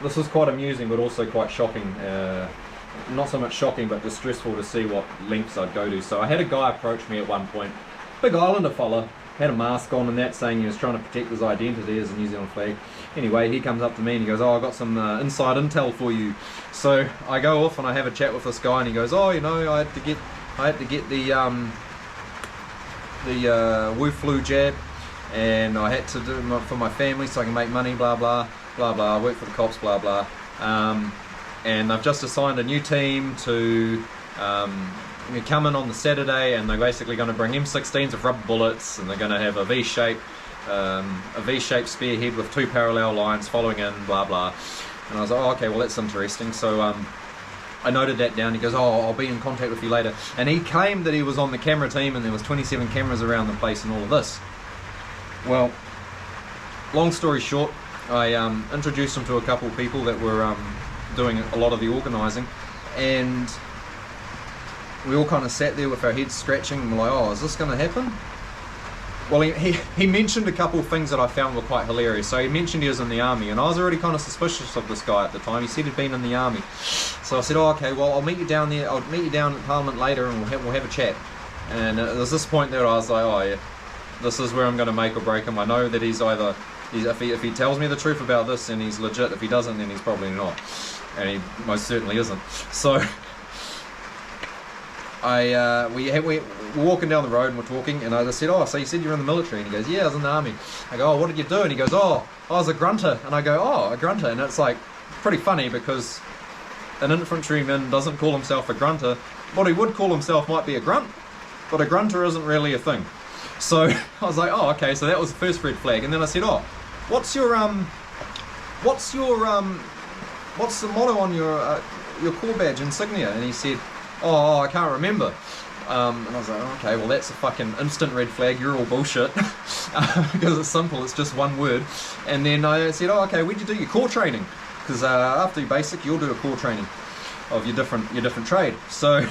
this was quite amusing, but also quite shocking. Not so much shocking, but distressful to see what lengths I'd go to. So I had a guy approach me at one point, big Islander fella, had a mask on and that, saying he was trying to protect his identity as a New Zealand flag. Anyway, he comes up to me and he goes, "Oh, I got some inside intel for you." So I go off and I have a chat with this guy, and he goes, "Oh, you know, I had to get the Wu flu jab, and I had to do it for my family so I can make money, blah blah blah blah. I work for the cops, blah blah. And I've just assigned a new team to come in on the Saturday, and they're basically going to bring M16s with rubber bullets, and they're going to have a V-shaped spearhead with 2 parallel lines following in, blah blah." And I was like, "Oh, okay, well that's interesting." So I noted that down. He goes, "Oh, I'll be in contact with you later." And he claimed that he was on the camera team, and there was 27 cameras around the place and all of this. Well, long story short, I introduced him to a couple of people that were doing a lot of the organising, and we all kind of sat there with our heads scratching and we're like, "Oh, is this going to happen?" Well, he mentioned a couple of things that I found were quite hilarious. So he mentioned he was in the army, and I was already kind of suspicious of this guy at the time. He said he'd been in the army. So I said, "Oh, okay, well, I'll meet you down there. I'll meet you down at Parliament later, and we'll have a chat." And it was this point that I was like, "Oh yeah, this is where I'm going to make or break him. I know that if he tells me the truth about this, then he's legit. If he doesn't, then he's probably not." And he most certainly isn't. So we're walking down the road and we're talking, and I just said, "Oh, so you said you're in the military?" And he goes, "Yeah, I was in the army." I go, "Oh, what did you do?" And he goes, "Oh, I was a grunter." And I go, "Oh, a grunter." And it's like pretty funny, because an infantryman doesn't call himself a grunter. What he would call himself might be a grunt, but a grunter isn't really a thing. So I was like, "Oh, okay." So that was the first red flag. And then I said, "Oh, what's the motto on your corps badge insignia?" And he said, "Oh, I can't remember." And I was like, "Okay, well that's a fucking instant red flag. You're all bullshit." Because it's simple, it's just one word. And then I said, "Oh, okay, where'd you do your corps training?" Because after your basic, you'll do a corps training of your different trade. So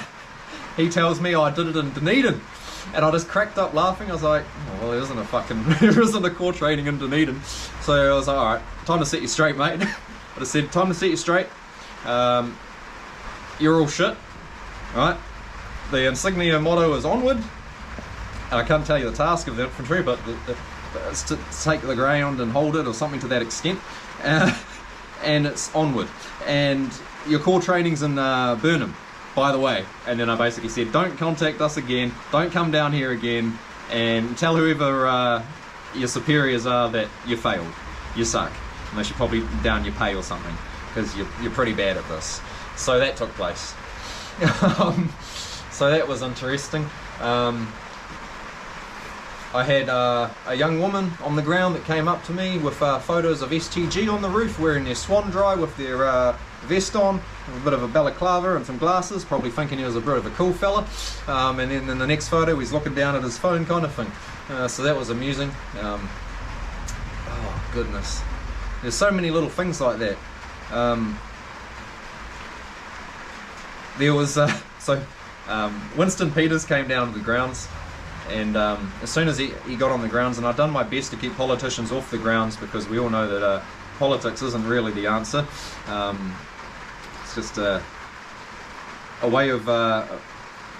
he tells me, "Oh, I did it in Dunedin." And I just cracked up laughing. I was like, "Oh, well, there isn't a corps training in Dunedin." So I was like, "All right, time to set you straight, mate." I just said, "Time to set you straight. You're all shit, right? The insignia motto is onward." And I can't tell you the task of the infantry, but it's to take the ground and hold it, or something to that extent. And it's onward. And your core training's in Burnham, by the way. And then I basically said, "Don't contact us again. Don't come down here again. And tell whoever your superiors are that you failed. You suck. And they should probably down your pay or something, because you're pretty bad at this." So that took place. So that was interesting. I had a young woman on the ground that came up to me with photos of STG on the roof, wearing their swan dry with their vest on, with a bit of a balaclava and some glasses, probably thinking he was a bit of a cool fella. And then in the next photo he's looking down at his phone, kind of thing. So that was amusing. Oh goodness. There's so many little things like that. There was Winston Peters came down to the grounds, and as soon as he got on the grounds, and I've done my best to keep politicians off the grounds, because we all know that politics isn't really the answer. It's just a way of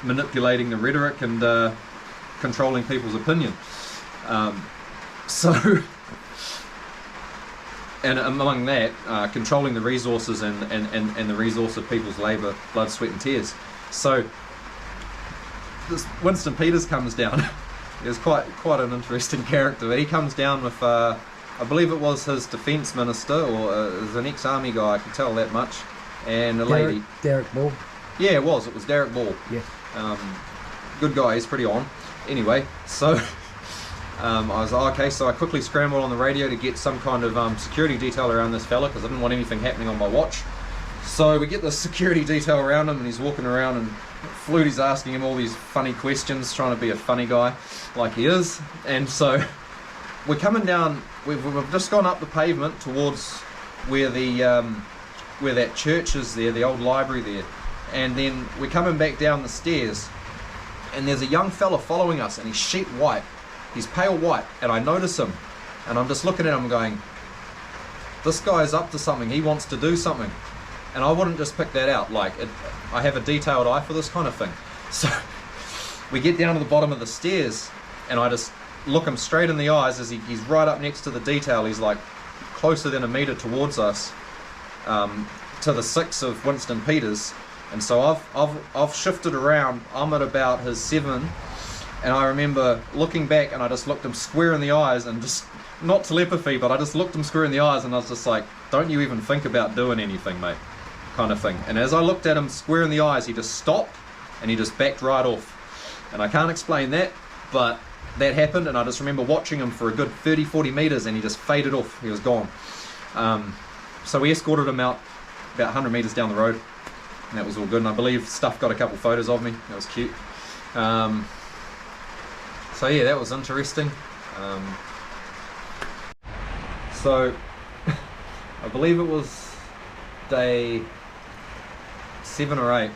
manipulating the rhetoric and controlling people's opinion. And among that, controlling the resources and the resource of people's labour, blood, sweat and tears. So this Winston Peters comes down. He was quite an interesting character. But he comes down with, I believe it was his defence minister, or is an ex-army guy, I can tell that much, and a lady. Derek Ball. Yeah, it was Derek Ball. Yeah. Good guy, he's pretty on. Anyway, so I was like, okay, so I quickly scrambled on the radio to get some kind of security detail around this fella, because I didn't want anything happening on my watch. So we get this security detail around him, and he's walking around, and Flutie's asking him all these funny questions, trying to be a funny guy like he is. And so we're coming down, we've just gone up the pavement towards where where that church is there, the old library there, and then we're coming back down the stairs, and there's a young fella following us, and he's sheet white, he's pale white, and I notice him, and I'm just looking at him going, this guy's up to something, he wants to do something. And I wouldn't just pick that out. Like, I have a detailed eye for this kind of thing. So we get down to the bottom of the stairs, and I just look him straight in the eyes as he's right up next to the detail. He's like closer than a metre towards us, to the 6 of Winston Peters. And so I've shifted around. I'm at about his 7, and I remember looking back, and I just looked him square in the eyes, and just, not telepathy, but I just looked him square in the eyes, and I was just like, don't you even think about doing anything, mate, kind of thing. And as I looked at him square in the eyes, he just stopped, and he just backed right off. And I can't explain that, but that happened, and I just remember watching him for a good 30-40 metres, and he just faded off. He was gone. So we escorted him out about 100 metres down the road, and that was all good. And I believe Stuff got a couple photos of me. That was cute. So yeah, that was interesting. So I believe it was day 7 or 8.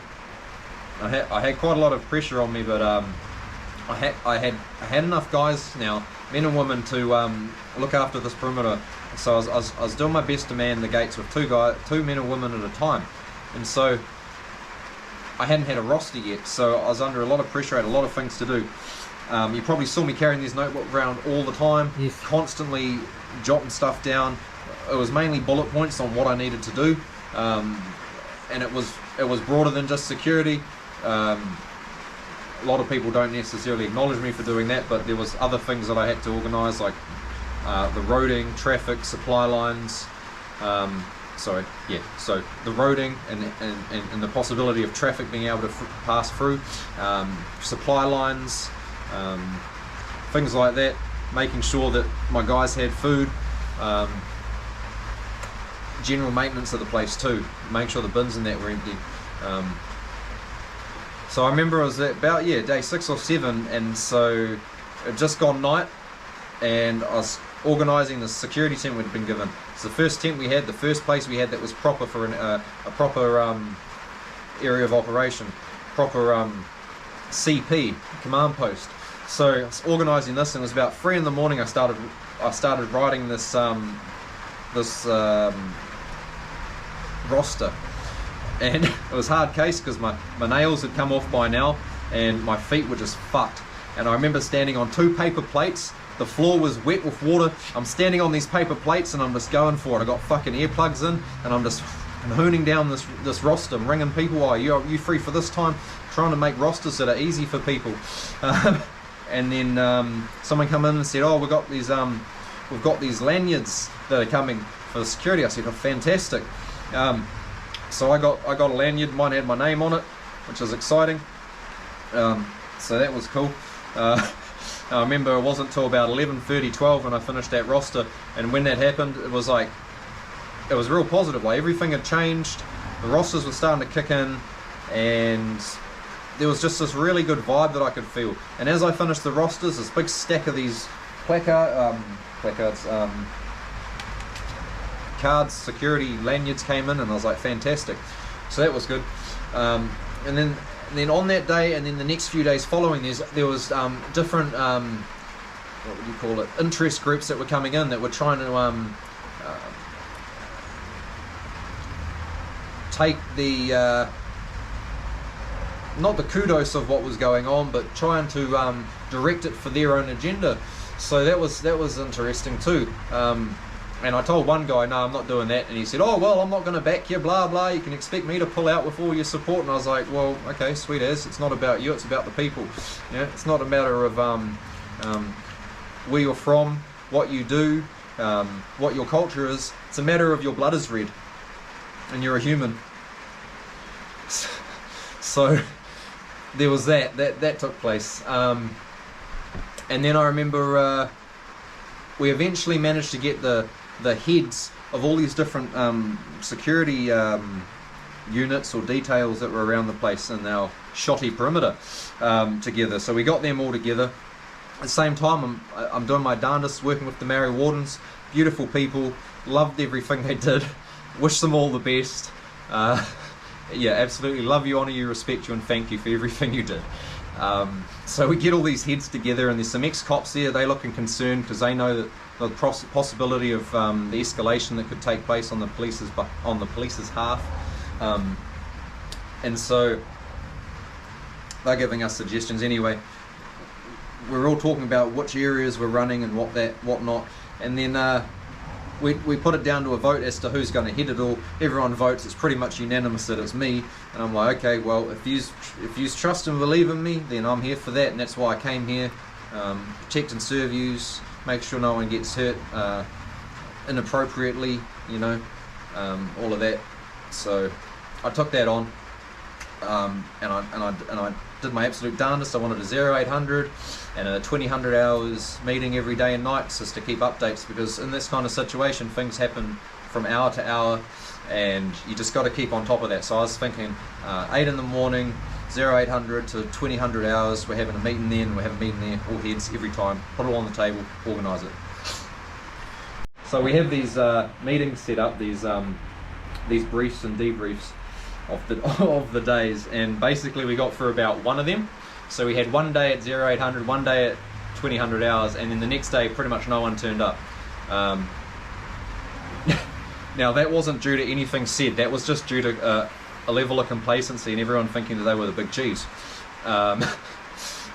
I had quite a lot of pressure on me, but I had enough guys now, men and women, to look after this perimeter. So I was doing my best to man the gates with two men and women at a time. And so I hadn't had a roster yet, so I was under a lot of pressure. I had a lot of things to do. You probably saw me carrying this notebook around all the time, yes, constantly jotting stuff down. It was mainly bullet points on what I needed to do, and it was broader than just security. A lot of people don't necessarily acknowledge me for doing that, but there was other things that I had to organise, like the roading, traffic, supply lines. So the roading and the possibility of traffic being able to pass through, supply lines, things like that, making sure that my guys had food, general maintenance of the place too, make sure the bins and that were empty. So I remember I was at about day 6 or 7, and so it just gone night, and I was organising the security tent we'd been given. It's the first tent we had, the first place we had that was proper for a proper area of operation, proper CP, command post. So I was organising this, and it was about 3 in the morning I started writing this roster. And it was hard case because my nails had come off by now, and my feet were just fucked. And I remember standing on 2 paper plates. The floor was wet with water. I'm standing on these paper plates, and I'm just going for it. I got fucking earplugs in, and I'm just hooning down this roster. I'm ringing people. Oh, you free for this time? Trying to make rosters that are easy for people. And then someone come in and said, "Oh, we've got these lanyards that are coming for security." I said, "Oh, fantastic." So I got a lanyard. Mine had my name on it, which was exciting. So that was cool. I remember it wasn't until about 11:30, 12 when I finished that roster, and when that happened, it was real positive. Like, everything had changed, the rosters were starting to kick in, and there was just this really good vibe that I could feel. And as I finished the rosters, this big stack of these cards, security lanyards came in, and I was like, fantastic. So that was good. And then on that day, and then the next few days following, there was different what would you call it, interest groups that were coming in that were trying to take the not the kudos of what was going on, but trying to direct it for their own agenda. So that was interesting too. And I told one guy, no, I'm not doing that. And he said, oh, well, I'm not going to back you, blah, blah. You can expect me to pull out with all your support. And I was like, well, okay, sweet as. It's not about you, it's about the people. Yeah, it's not a matter of where you're from, what you do, what your culture is. It's a matter of your blood is red. And you're a human. So there was that took place. And then I remember we eventually managed to get the heads of all these different security units or details that were around the place in our shoddy perimeter together. So we got them all together. At the same time, I'm doing my darndest working with the Maori Wardens. Beautiful people, loved everything they did, wish them all the best. Yeah, absolutely love you, honour you, respect you, and thank you for everything you did. So we get all these heads together, and there's some ex-cops there. They looking concerned because they know that the possibility of the escalation that could take place on the police's half, and so they're giving us suggestions. Anyway, we're all talking about which areas we're running and what not, and then we put it down to a vote as to who's going to head it all. Everyone votes. It's pretty much unanimous that it's me, and I'm like, okay, well, if you trust and believe in me, then I'm here for that, and that's why I came here. Protect and serve yous, make sure no one gets hurt inappropriately, you know, all of that. So I took that on, and I did my absolute darndest. I wanted a 0800 and a 2000 hours meeting every day and night just to keep updates, because in this kind of situation things happen from hour to hour, and you just got to keep on top of that. So I was thinking 8 in the morning, 0800 to 2000 hours, we're having a meeting then, we're having a meeting there, all heads every time, put it all on the table, organise it. So we have these meetings set up, these briefs and debriefs of the days, and basically we got through about one of them. So we had one day at 0800, one day at 2000 hours, and then the next day pretty much no one turned up. Now that wasn't due to anything said, that was just due to a level of complacency and everyone thinking that they were the big cheese.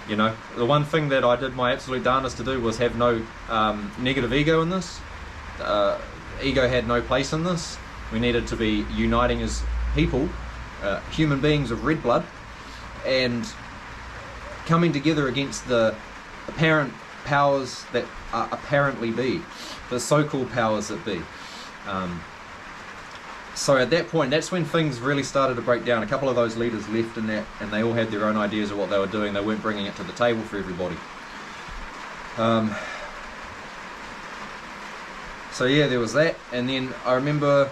You know, the one thing that I did my absolute darndest to do was have no negative ego in this. Ego had no place in this. We needed to be uniting as people, human beings of red blood, and coming together against the apparent powers that apparently be, the so-called powers that be. So at that point, that's when things really started to break down. A couple of those leaders left in that, and they all had their own ideas of what they were doing. They weren't bringing it to the table for everybody. So yeah, there was that, and then I remember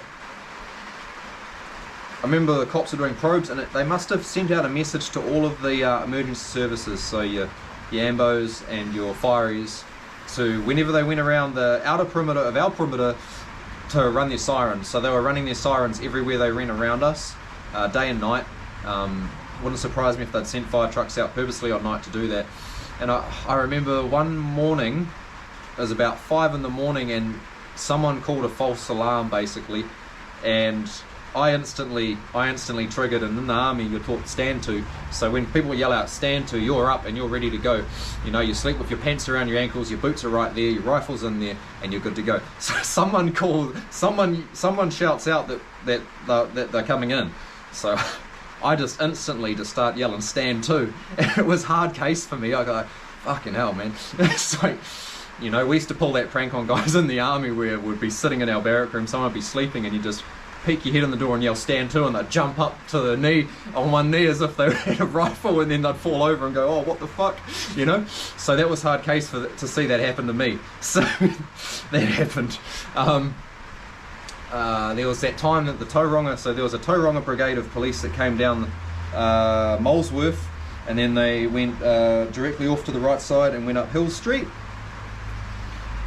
the cops were doing probes, and they must have sent out a message to all of the emergency services, so your ambos and your fireys, to whenever they went around the outer perimeter of our perimeter, to run their sirens. So they were running their sirens everywhere they ran around us, day and night. Wouldn't surprise me if they'd sent fire trucks out purposely on night to do that. And I remember one morning, it was about 5 in the morning, and someone called a false alarm basically, and I instantly triggered, and in the army you're taught stand to. So when people yell out stand to, you're up and you're ready to go. You know, you sleep with your pants around your ankles, your boots are right there, your rifle's in there, and you're good to go. So someone shouts out that they're coming in. So I just instantly start yelling stand to, and it was hard case for me. I go, fucking hell, man. It's like, you know, we used to pull that prank on guys in the army where we'd be sitting in our barrack room, someone would be sleeping, and you just peek your head in the door and yell stand to, and they'd jump up to the knee on one knee as if they had a rifle, and then they'd fall over and go, oh, what the fuck, you know. So that was hard case to see that happen to me. So that happened. There was that time that the Tauranga, so there was a Tauranga brigade of police that came down Molesworth, and then they went directly off to the right side and went up Hill Street.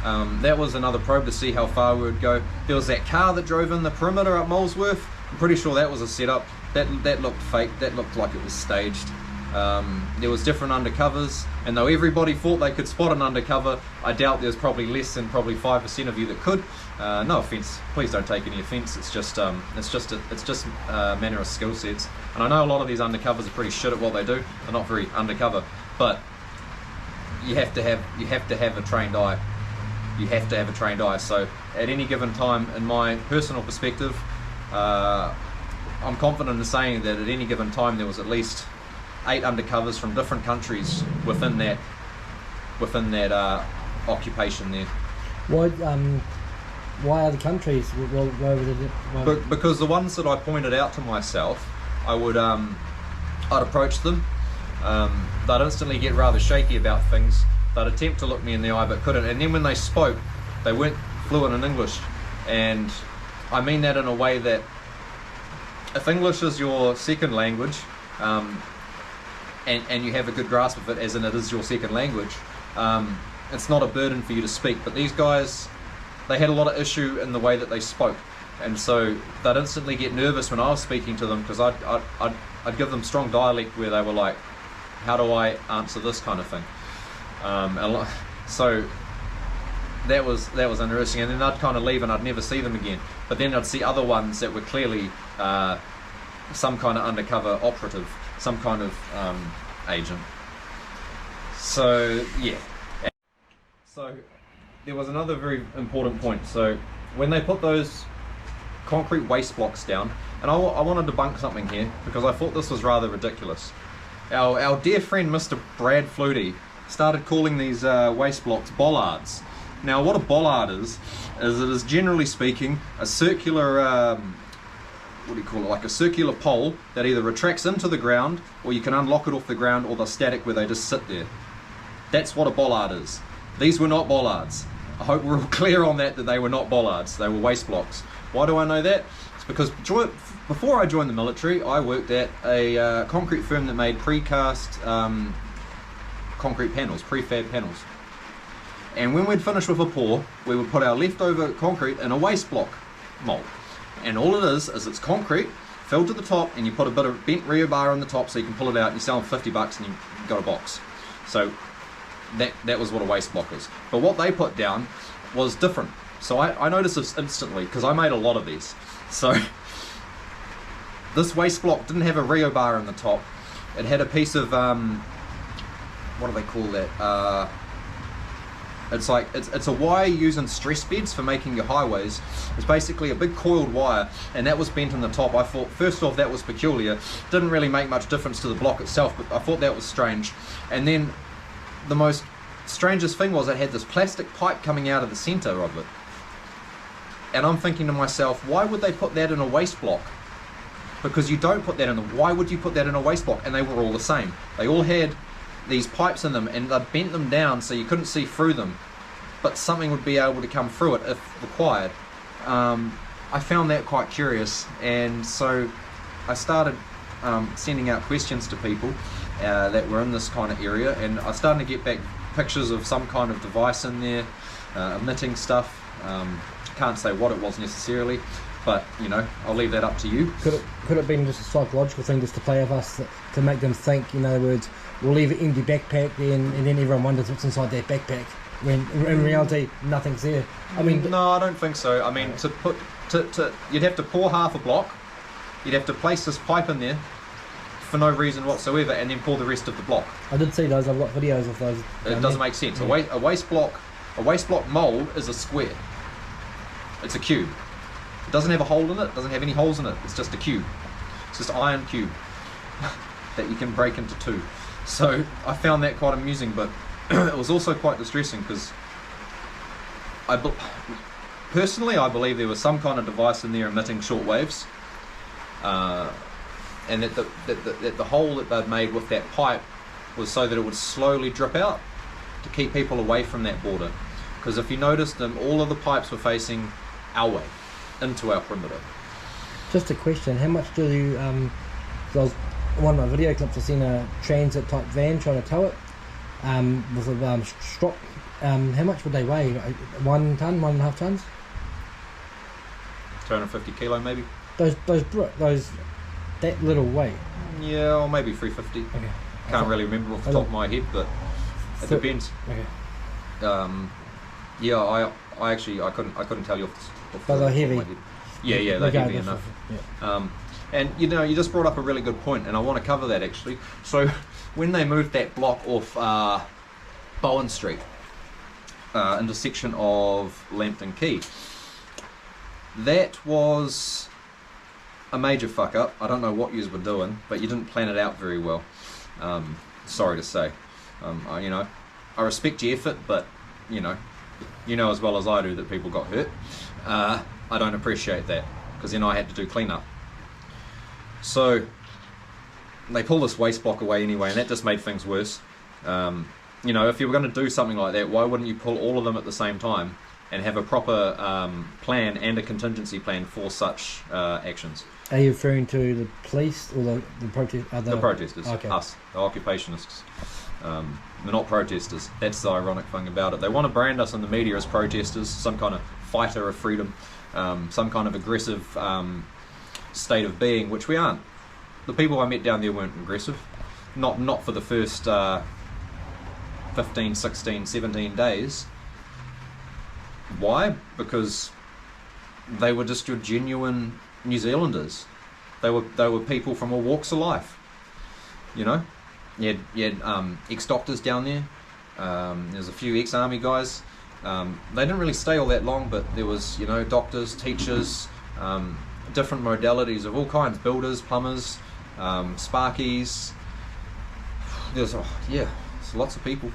That was another probe to see how far we would go. There was that car that drove in the perimeter up Molesworth. I'm pretty sure that was a setup. That looked fake. That looked like it was staged. There was different undercovers, and though everybody thought they could spot an undercover, I doubt there's probably less than probably 5% of you that could. No offense, please don't take any offense. It's just a manner of skill sets. And I know a lot of these undercovers are pretty shit at what they do. They're not very undercover, but you have to have a trained eye. You have to have a trained eye. So at any given time, in my personal perspective, I'm confident in saying that at any given time there was at least 8 undercovers from different countries within that occupation there. Why other countries? Because the ones that I pointed out to myself, I'd approach them. They'd instantly get rather shaky about things. They'd attempt to look me in the eye but couldn't, and then when they spoke, they weren't fluent in English. And I mean that in a way that if English is your second language, and you have a good grasp of it, as in it is your second language, it's not a burden for you to speak. But these guys, they had a lot of issue in the way that they spoke, and so they'd instantly get nervous when I was speaking to them, because I'd give them strong dialect where they were like, how do I answer this kind of thing? So that was interesting, and then I'd kind of leave and I'd never see them again. But then I'd see other ones that were clearly some kind of undercover operative, some kind of agent. So yeah. So there was another very important point. So when they put those concrete waste blocks down, and I want to debunk something here because I thought this was rather ridiculous. Our dear friend Mr. Brad Flutie started calling these waste blocks bollards. Now what a bollard is it is generally speaking a circular, what do you call it, like a circular pole that either retracts into the ground or you can unlock it off the ground, or they're static where they just sit there. That's what a bollard is. These were not bollards. I hope we're all clear on that they were not bollards, they were waste blocks. Why do I know that? It's because before I joined the military, I worked at a concrete firm that made precast concrete panels, prefab panels. And when we'd finish with a pour, we would put our leftover concrete in a waste block mold. And all it is it's concrete filled to the top, and you put a bit of bent rebar on the top so you can pull it out, and you sell them $50 and you got a box. So that was what a waste block is. But what they put down was different. So I noticed this instantly because I made a lot of these. So this waste block didn't have a rebar in the top. It had a piece of what do they call that? It's a wire used in stress beds for making your highways. It's basically a big coiled wire, and that was bent in the top. I thought, first off, that was peculiar. Didn't really make much difference to the block itself, but I thought that was strange. And then the most strangest thing was it had this plastic pipe coming out of the center of it. And I'm thinking to myself, why would they put that in a waste block? Because you don't put that in why would you put that in a waste block? And they were all the same. They all had these pipes in them, and they'd bent them down so you couldn't see through them, but something would be able to come through it if required. I found that quite curious, and so I started sending out questions to people that were in this kind of area, and I started to get back pictures of some kind of device in there, emitting stuff. Can't say what it was necessarily, but you know, I'll leave that up to you. Could it have been just a psychological thing just to play with us, to make them think, in other words, we'll leave an empty backpack and then everyone wonders what's inside that backpack, when in reality nothing's there? I mean, no, I don't think so. I mean, you'd have to pour half a block, you'd have to place this pipe in there for no reason whatsoever, and then pour the rest of the block. I did see those. I've got videos of those. It doesn't make sense. Yeah. A waste block mold is a square. It's a cube. It doesn't have a hole in it. It doesn't have any holes in it. It's just a cube. It's just an iron cube that you can break into two. So I found that quite amusing, but it was also quite distressing because personally I believe there was some kind of device in there emitting short waves, and that the hole that they'd made with that pipe was so that it would slowly drip out to keep people away from that border. Because if you noticed them, all of the pipes were facing our way, into our perimeter. Just a question, how much do you, one of my video clips, I've seen a transit type van trying to tow it with a strop. How much would they weigh? 1 ton, 1.5 tons? 250 kilo maybe. Those that little weight? Yeah, or maybe 350. Okay. Can't really remember off the top of my head, but it depends. Okay. Yeah, I couldn't tell you off but they're heavy. Yeah, they're heavy enough. Yeah. And you know, you just brought up a really good point, and I want to cover that actually. So when they moved that block off Bowen Street, intersection of Lambton Quay, that was a major fuck up. I don't know what yous were doing, but you didn't plan it out very well. Sorry to say. I respect your effort, but you know as well as I do that people got hurt. I don't appreciate that, because then I had to do cleanup. So they pulled this waste block away anyway, and that just made things worse. If you were going to do something like that, why wouldn't you pull all of them at the same time and have a proper plan and a contingency plan for such actions? Are you referring to the police or the protesters? The protesters, okay. Us, the occupationists. They're not protesters. That's the ironic thing about it. They want to brand us in the media as protesters, some kind of fighter of freedom, some kind of aggressive state of being, which we aren't. The people I met down there weren't aggressive. not for the first 15, 16, 17 days. Why? Because they were just your genuine New Zealanders. They were people from all walks of life. You know, you had ex-doctors down there. There's a few ex-army guys. They didn't really stay all that long, but there was, you know, doctors, teachers, different modalities of all kinds, builders, plumbers, sparkies. There's lots of people.